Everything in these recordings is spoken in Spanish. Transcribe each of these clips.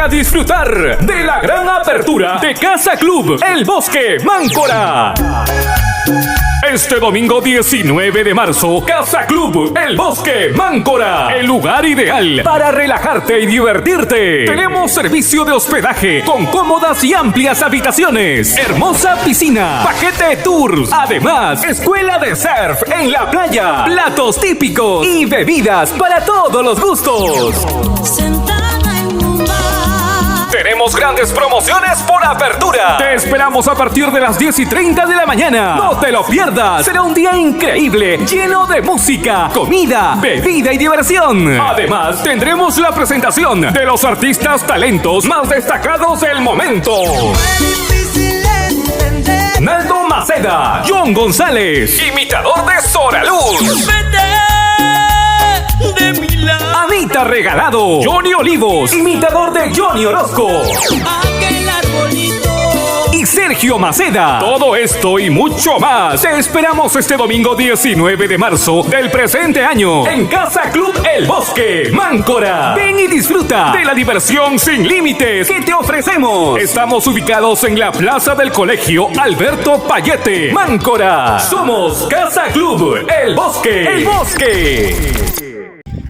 a disfrutar de la gran apertura de Casa Club El Bosque Máncora. Este domingo 19 de marzo, Casa Club El Bosque Máncora, el lugar ideal para relajarte y divertirte. Tenemos servicio de hospedaje con cómodas y amplias habitaciones, hermosa piscina, paquete tours, además escuela de surf en la playa, platos típicos y bebidas para todos los gustos. Tenemos grandes promociones por apertura. Te esperamos a partir de las 10:30 de la mañana. No te lo pierdas. Será un día increíble, lleno de música, comida, bebida y diversión. Además, tendremos la presentación de los artistas talentos más destacados del momento. Naldo Maceda, John González, imitador de Sora Luz. De Milán. Anita Regalado, Johnny Olivos, imitador de Johnny Orozco. Aquel arbolito. Y Sergio Maceda. Todo esto y mucho más te esperamos este domingo 19 de marzo del presente año en Casa Club El Bosque Máncora. Ven y disfruta de la diversión sin límites que te ofrecemos. Estamos ubicados en la Plaza del Colegio Alberto Payete, Máncora. Somos Casa Club El Bosque. El Bosque.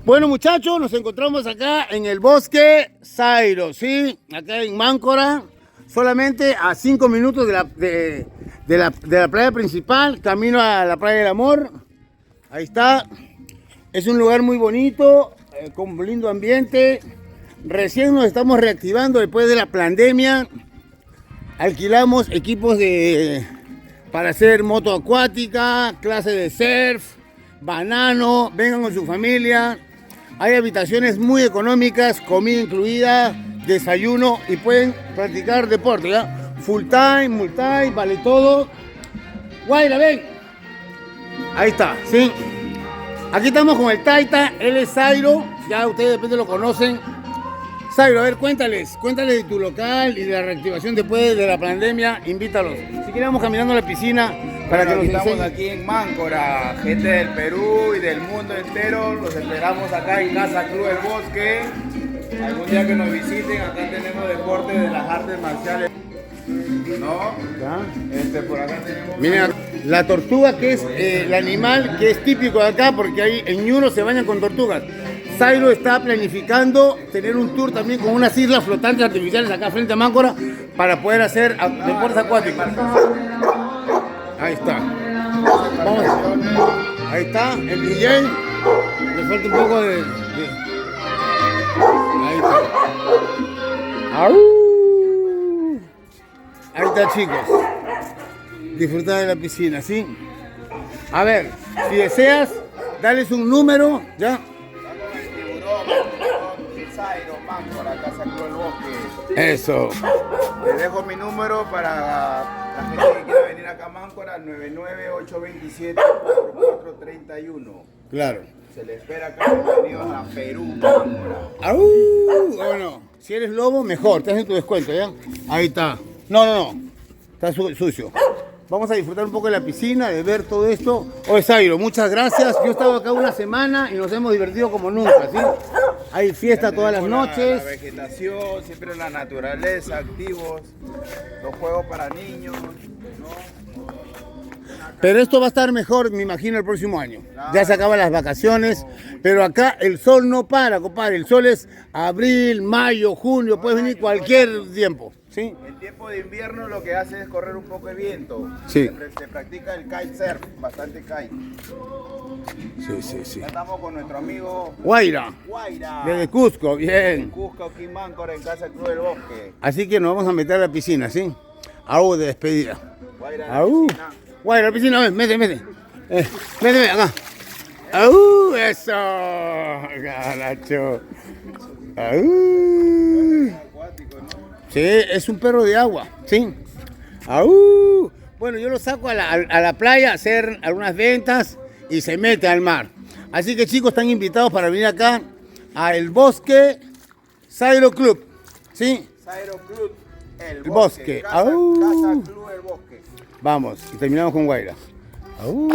Bueno, muchachos, nos encontramos acá en el Bosque Zairo, ¿sí? Acá en Máncora, solamente a 5 minutos de la playa principal, camino a la Playa del Amor. Ahí está. Es un lugar muy bonito, con un lindo ambiente. Recién nos estamos reactivando después de la pandemia. Alquilamos equipos para hacer moto acuática, clase de surf, banano, vengan con su familia. Hay habitaciones muy económicas, comida incluida, desayuno y pueden practicar deporte, ¿ya? Full time, multi, vale todo. Guaira, ven. Ahí está, ¿sí? Aquí estamos con el Taita, él es Zairo, ya ustedes de repente lo conocen. Zairo, a ver, cuéntales de tu local y de la reactivación después de la pandemia, invítalos. Si quieren vamos caminando a la piscina para que nos estamos enseñen. aquí en Máncora, gente del Perú y del mundo entero, los esperamos acá en Casa Club El Bosque. Algún día que nos visiten, acá tenemos deportes de las artes marciales. ¿No? ¿Ya? Por acá tenemos... Miren, la tortuga que es el animal que es típico de acá, porque ahí en Ñuro se bañan con tortugas. Zairo está planificando tener un tour también con unas islas flotantes artificiales acá frente a Máncora para poder hacer deportes acuáticos. Ahí está. Vamos. Ahí está el DJ. Le falta un poco de... Ahí está. ¡Au! Ahí está, chicos. Disfrutar de la piscina, ¿sí? A ver, si deseas, dales un número, ¿ya? Zairo, Máncora, Casa Club El Bosque. Eso. Les dejo mi número para la gente que quiera venir acá a Máncora, 99827-4431. Claro. Se les espera acá, bienvenidos a Perú, Máncora. Bueno, si eres lobo, mejor, te hacen tu descuento, ¿ya? Ahí está. No. Está sucio. Vamos a disfrutar un poco de la piscina, de ver todo esto. Oye, Zairo, muchas gracias. Yo he estado acá una semana y nos hemos divertido como nunca, ¿sí? Hay fiesta todas las noches. La vegetación, siempre la naturaleza, activos, los juegos para niños, ¿no? Pero esto va a estar mejor, me imagino, el próximo año. Claro. Ya se acaban las vacaciones, pero acá el sol no para, compadre. El sol es abril, mayo, junio, puedes venir cualquier tiempo, ¿sí? En tiempo de invierno lo que hace es correr un poco de viento. Sí. Se practica el kitesurf, bastante kite. Sí. Ya estamos con nuestro amigo Guaira, Guaira. desde Cusco, bien. Cusco, aquí en Máncora, en Casa Club del Bosque. Así que nos vamos a meter a la piscina, ¿sí? Au de despedida. Guaira en la Au. piscina. Guaira, la piscina, ven, mete. Mete acá. Au, eso. Garacho. Au. Acuático, ¿no? Sí, es un perro de agua, ¿sí? ¡Au! Bueno, yo lo saco a la playa a hacer algunas ventas y se mete al mar. Así que, chicos, están invitados para venir acá a El Bosque Zairo Club, ¿sí? Zairo Club El El Bosque. Casa Au. Club El Bosque. Vamos, y terminamos con Guaira. ¡Au!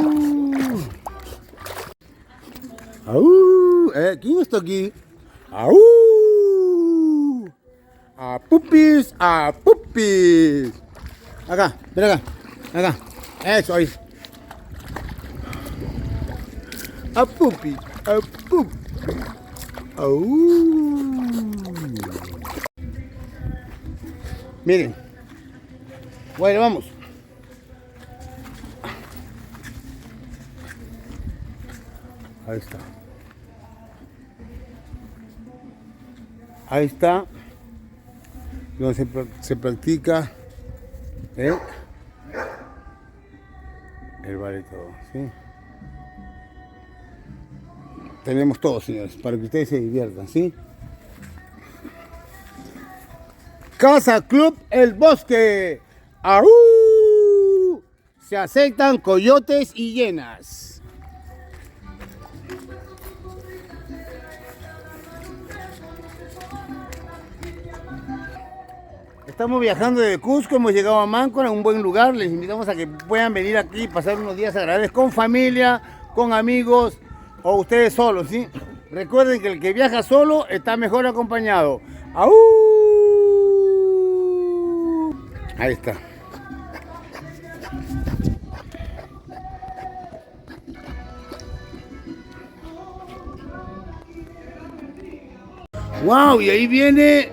¡Au! ¿Quién está aquí? ¡Au! A pupis, a pupis. Acá, ven acá, acá. Eso, ahí. A pupi, a pupi. Miren. Bueno, vamos. Ahí está. Ahí está. Donde se practica el baile todo, ¿sí? Tenemos todo, señores, para que ustedes se diviertan, ¿sí? Casa Club El Bosque. ¡Aú! Se aceptan coyotes y hienas. Estamos viajando desde Cusco, hemos llegado a Máncora, un buen lugar. Les invitamos a que puedan venir aquí y pasar unos días agradables con familia, con amigos o ustedes solos, ¿sí? Recuerden que el que viaja solo está mejor acompañado. ¡Aú! Ahí está. ¡Wow! Y ahí viene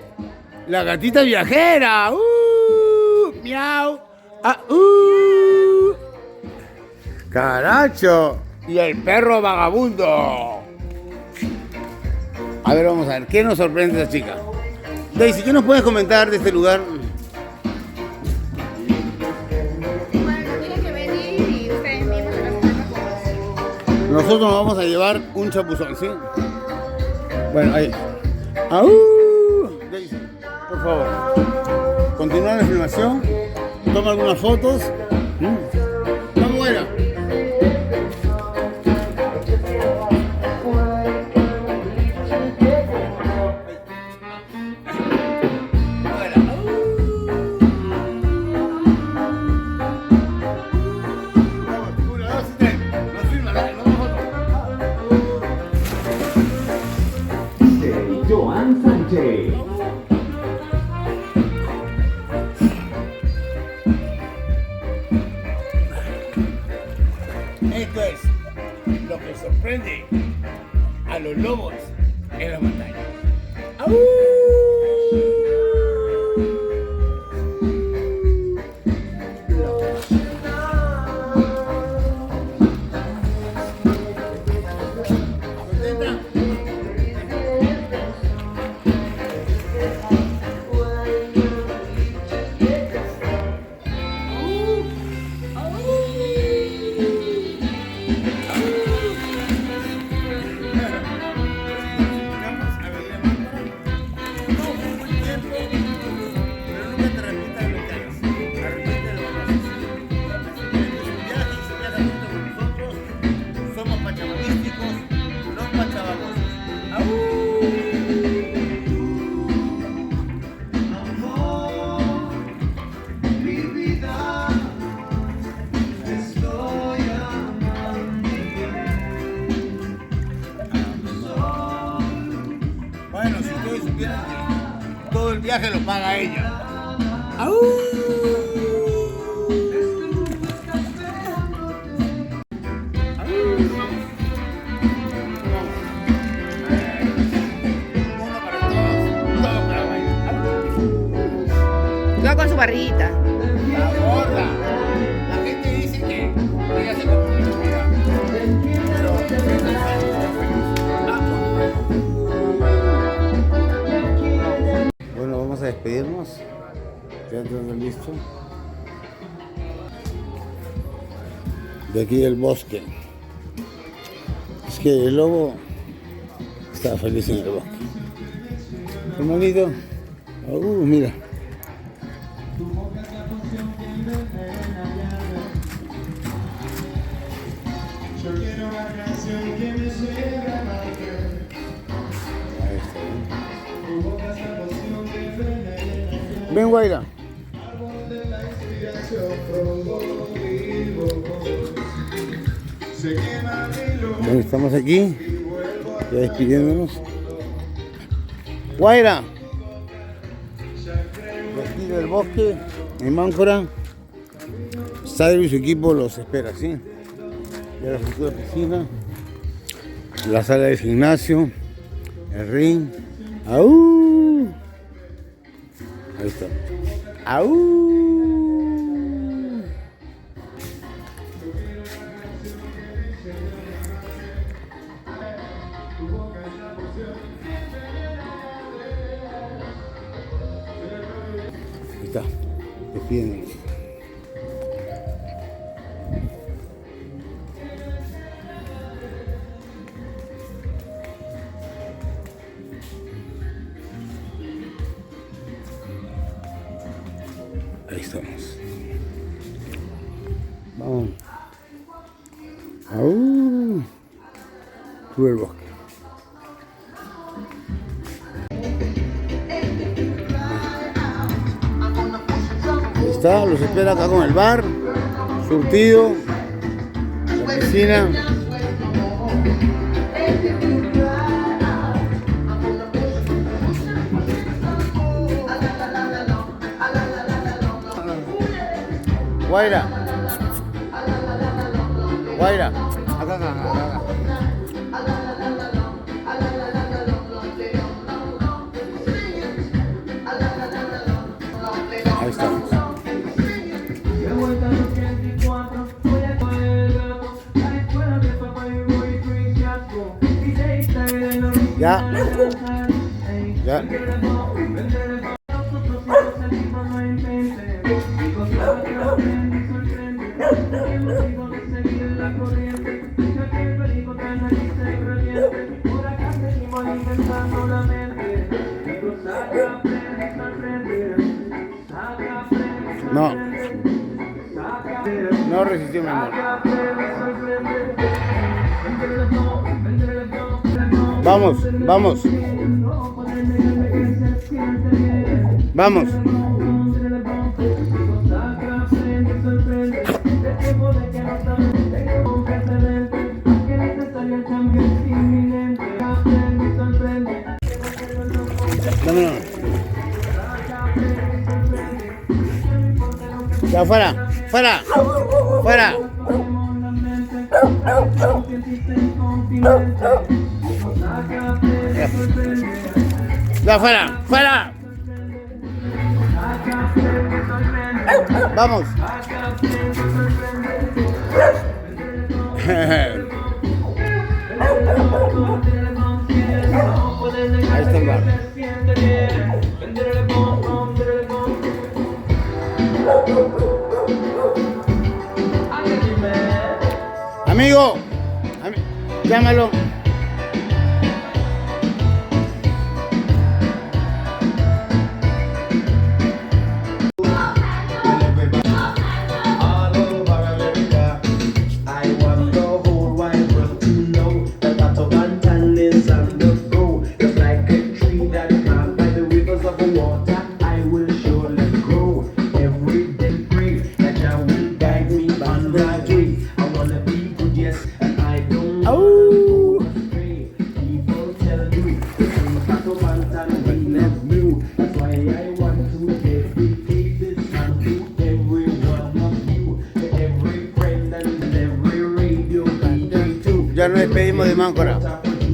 la gatita viajera. ¡Miau! ¡Caracho! Y el perro vagabundo. A ver, vamos a ver. ¿Qué nos sorprende esta chica? Daisy, ¿qué nos puedes comentar de este lugar? Tienen que venir y ustedes mismos se las pueden conocer. Nosotros nos vamos a llevar un chapuzón, ¿sí? Bueno, ahí. ¡Aú! Daisy, por favor. Continúa la filmación. Toma algunas fotos. ¡Está buena! Joan Sánchez. Esto es lo que sorprende a los lobos en la montaña. ¡Au! ¿Contenta? Bueno, si ustedes supieran que todo el viaje lo paga ella. ¡Au! Uno para todos, todo para bailar. Todo con su barriguita. La gorda. La gente dice que ella se complica. Bueno, vamos a despedirnos. Ya todo listo. De aquí del bosque. Es que el lobo está feliz en el bosque. Hermanito. Mira. Ahí está. Ven, Guaira. Bueno, estamos aquí, ya despidiéndonos. Guaira, De aquí del bosque, en Máncora, Zairo y su equipo los espera, ¿sí? Ya la futura piscina, la sala de gimnasio, el ring. ¡Aú! Ahí está. ¡Aú! Ahí está. Despídense. Ahí estamos. Vamos. ¡Aú! Sube el bosque. Ahí está, los espera acá con el bar, surtido, la piscina. Guaira. Guaira. Acá. Ahí estamos. Ya. Ya. No. No resistió, mi amor. Vamos. Vamos. Vámonos. Ya, fuera. Ya, fuera. Vamos. Ahí está el bar. Amigo, llámalo. Ya nos despedimos de Máncora.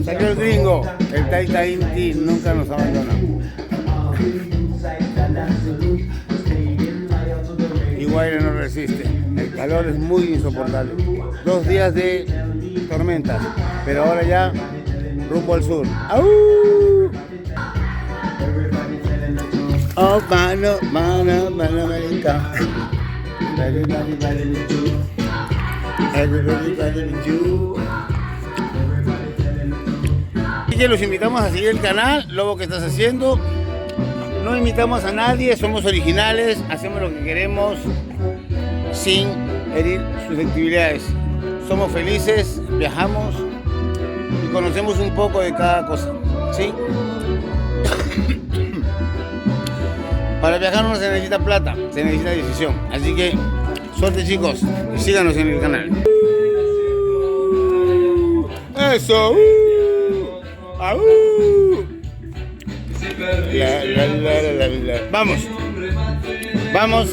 Salió el gringo, el Taita Inti nunca nos abandona. Y Guaira no resiste. El calor es muy insoportable. 2 días de tormentas, pero ahora ya rumbo al sur. ¡Au! Oh, mano, América. Así que los invitamos a seguir el canal, Lobo, ¿qué estás haciendo? No imitamos a nadie, somos originales, hacemos lo que queremos sin herir susceptibilidades. Somos felices, viajamos y conocemos un poco de cada cosa, ¿sí? Para viajar no se necesita plata, se necesita decisión. Así que suerte, chicos, y síganos en el canal. ¡Eso! ¡Au! Vamos. Vamos.